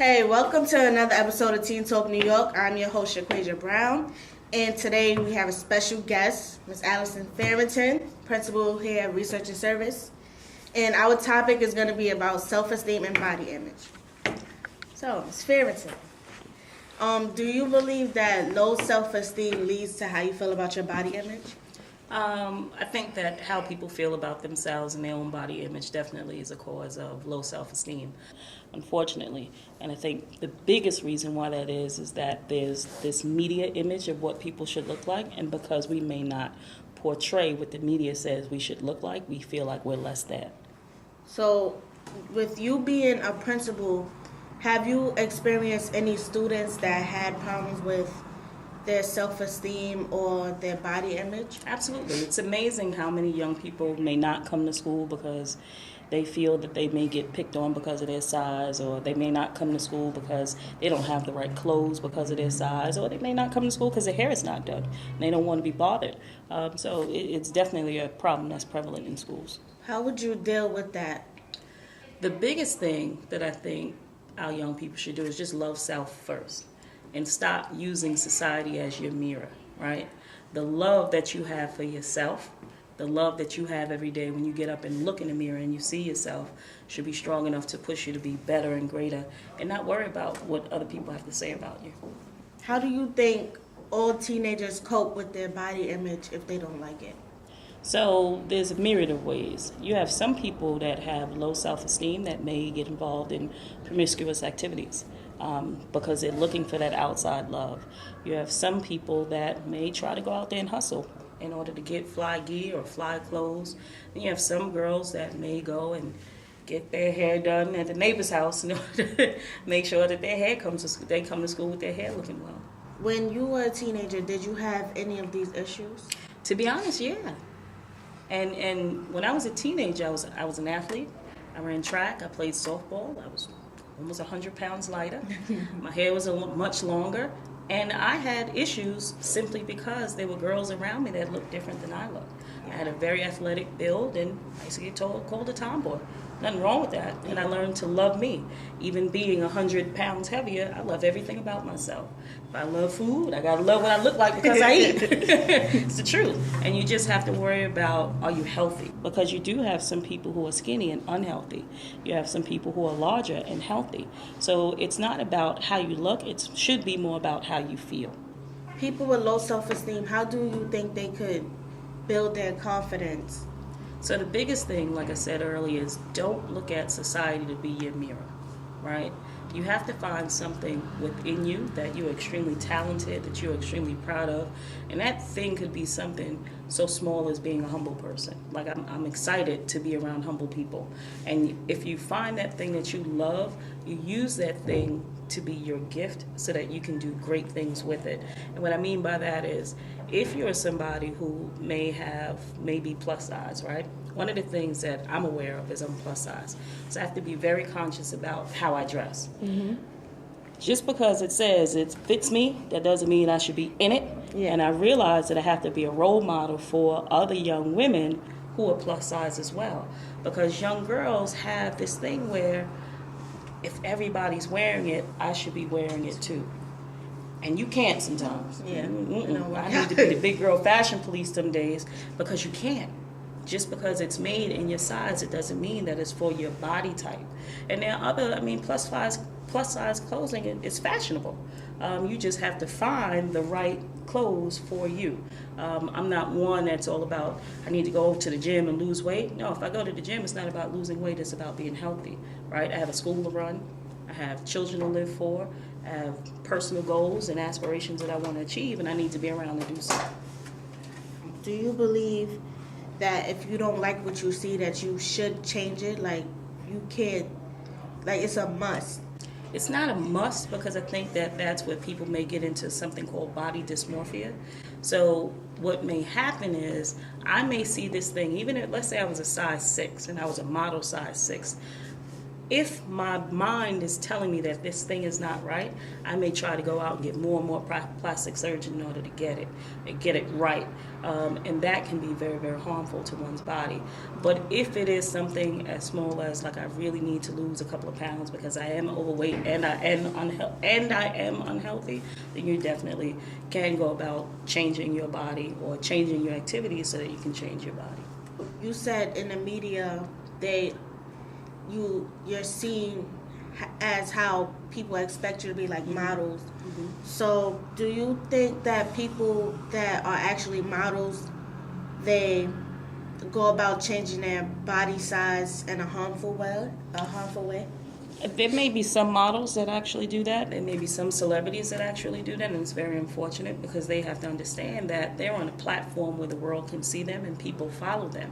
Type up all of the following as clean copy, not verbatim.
Hey, welcome to another episode of Teen Talk New York. I'm your host, Shaquasia Brown, and today we have a special guest, Ms. Allison Farrington, principal here at Research and Service, and our topic is going to be about self-esteem and body image. So, Ms. Farrington, do you believe that low self-esteem leads to how you feel about your body image? I think that how people feel about themselves and their own body image definitely is a cause of low self-esteem, unfortunately. And I think the biggest reason why that is that there's this media image of what people should look like, and because we may not portray what the media says we should look like, we feel like we're less than. So, with you being a principal, have you experienced any students that had problems with their self-esteem or their body image? Absolutely. It's amazing how many young people may not come to school because they feel that they may get picked on because of their size, or they may not come to school because they don't have the right clothes because of their size, or they may not come to school because their hair is not done and they don't want to be bothered. So it's definitely a problem that's prevalent in schools. How would you deal with that? The biggest thing that I think our young people should do is just love self first and stop using society as your mirror, right? The love that you have for yourself, the love that you have every day when you get up and look in the mirror and you see yourself should be strong enough to push you to be better and greater and not worry about what other people have to say about you. How do you think all teenagers cope with their body image if they don't like it? So there's a myriad of ways. You have some people that have low self-esteem that may get involved in promiscuous activities because they're looking for that outside love. You have some people that may try to go out there and hustle in order to get fly gear or fly clothes. And you have some girls that may go and get their hair done at the neighbor's house in order to make sure that their hair they come to school with their hair looking well. When you were a teenager, did you have any of these issues? To be honest, yeah. And when I was a teenager, I was an athlete. I ran track. I played softball. I was almost 100 pounds lighter. My hair was much longer. And I had issues simply because there were girls around me that looked different than I looked. I had a very athletic build, and I used to get called a tomboy. Nothing wrong with that. And I learned to love me. Even being 100 pounds heavier, I love everything about myself. If I love food, I gotta love what I look like because I eat. It's the truth. And you just have to worry about, are you healthy? Because you do have some people who are skinny and unhealthy. You have some people who are larger and healthy. So it's not about how you look. It should be more about how you feel. People with low self-esteem, how do you think they could build their confidence? So the biggest thing, like I said earlier, is don't look at society to be your mirror, right? You have to find something within you that you're extremely talented, that you're extremely proud of, and that thing could be something so small as being a humble person. Like I'm excited to be around humble people, and if you find that thing that you love, you use that thing to be your gift so that you can do great things with it. And what I mean by that is, if you're somebody who may be plus size, right? One of the things that I'm aware of is I'm plus size. So I have to be very conscious about how I dress. Mm-hmm. Just because it says it fits me, that doesn't mean I should be in it. Yeah. And I realize that I have to be a role model for other young women who are plus size as well. Because young girls have this thing where if everybody's wearing it, I should be wearing it too. And you can't sometimes. Yeah. I need to be the big girl fashion police some days because you can't. Just because it's made in your size, it doesn't mean that it's for your body type. And there are other, plus size clothing is fashionable. You just have to find the right clothes for you. I'm not one that's all about, I need to go to the gym and lose weight. No, if I go to the gym, it's not about losing weight, it's about being healthy, right? I have a school to run. I have children to live for. I have personal goals and aspirations that I want to achieve, and I need to be around to do so. Do you believe that if you don't like what you see, that you should change it? Like, you can't, like, it's a must. It's not a must because I think that that's where people may get into something called body dysmorphia. So what may happen is I may see this thing, even if, let's say I was a size 6 and I was a model size 6. if my mind is telling me that this thing is not right, I may try to go out and get more and more plastic surgery in order to get it right. And that can be very, very harmful to one's body. But if it is something as small as like I really need to lose a couple of pounds because I am overweight and I am unhealthy, then you definitely can go about changing your body or changing your activities so that you can change your body. You said in the media you're seen as how people expect you to be like models. Mm-hmm. So do you think that people that are actually models, they go about changing their body size in a harmful way? There may be some models that actually do that. There may be some celebrities that actually do that, and it's very unfortunate because they have to understand that they're on a platform where the world can see them and people follow them.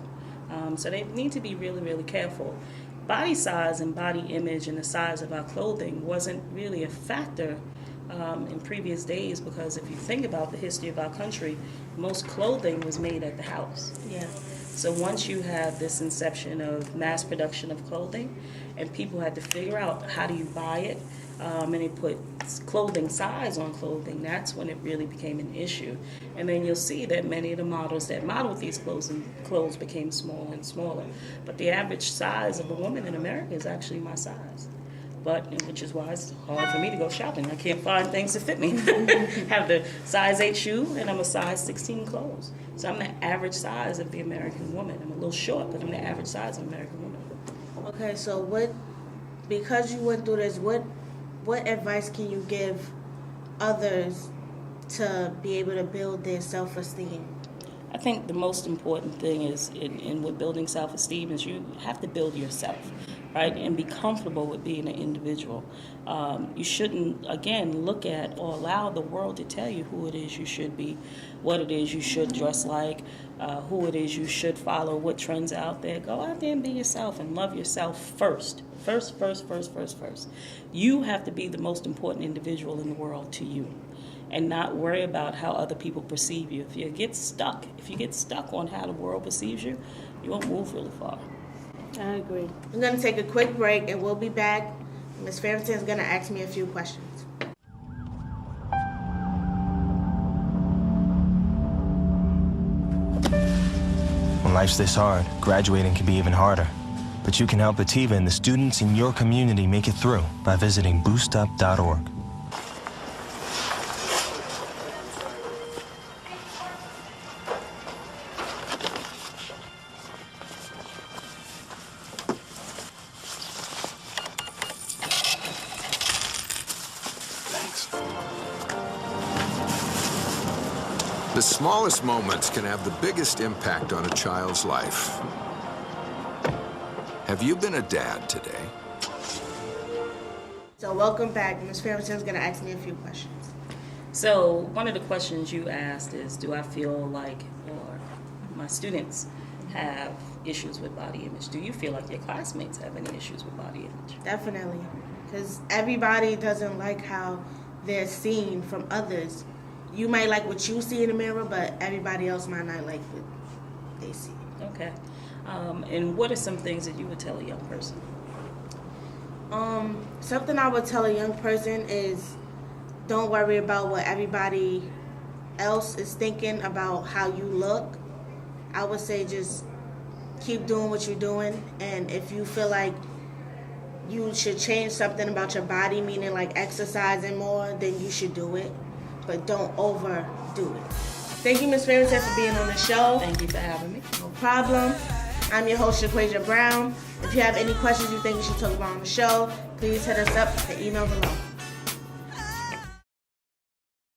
So they need to be really, really careful. Body size and body image and the size of our clothing wasn't really a factor in previous days, because if you think about the history of our country, most clothing was made at the house. Yeah. So once you have this inception of mass production of clothing, and people had to figure out how do you buy it, and they put clothing size on clothing, that's when it really became an issue. And then you'll see that many of the models that modeled these clothes became smaller and smaller. But the average size of a woman in America is actually my size. Which is why it's hard for me to go shopping. I can't find things that fit me. Have the size 8 shoe and I'm a size 16 clothes. So I'm the average size of the American woman. I'm a little short, but I'm the average size of American woman. Okay, so because you went through this, what advice can you give others to be able to build their self-esteem? I think the most important thing is with building self-esteem is you have to build yourself, right? And be comfortable with being an individual. You shouldn't, again, look at or allow the world to tell you who it is you should be, what it is you should dress like, who it is you should follow, what trends are out there. Go out there and be yourself and love yourself first. First. You have to be the most important individual in the world to you, and not worry about how other people perceive you. If you get stuck on how the world perceives you, you won't move really far. I agree. We're going to take a quick break, and we'll be back. Ms. Farrington is going to ask me a few questions. When life's this hard, graduating can be even harder. But you can help Ativa and the students in your community make it through by visiting boostup.org. The smallest moments can have the biggest impact on a child's life. Have you been a dad today? So welcome back. Ms. Farrington is going to ask me a few questions. So one of the questions you asked is, do I feel like, or my students have issues with body image? Do you feel like your classmates have any issues with body image? Definitely. Because everybody doesn't like how they're seen from others. You might like what you see in the mirror, but everybody else might not like what they see. Okay. And what are some things that you would tell a young person? Something I would tell a young person is don't worry about what everybody else is thinking about how you look. I would say just keep doing what you're doing, and if you feel like you should change something about your body, meaning like exercising more, then you should do it, but don't overdo it. Thank you, Ms. Farrington, for being on the show. Thank you for having me. No problem. I'm your host, Shaquasia Brown. If you have any questions you think we should talk about on the show, please hit us up at the email below.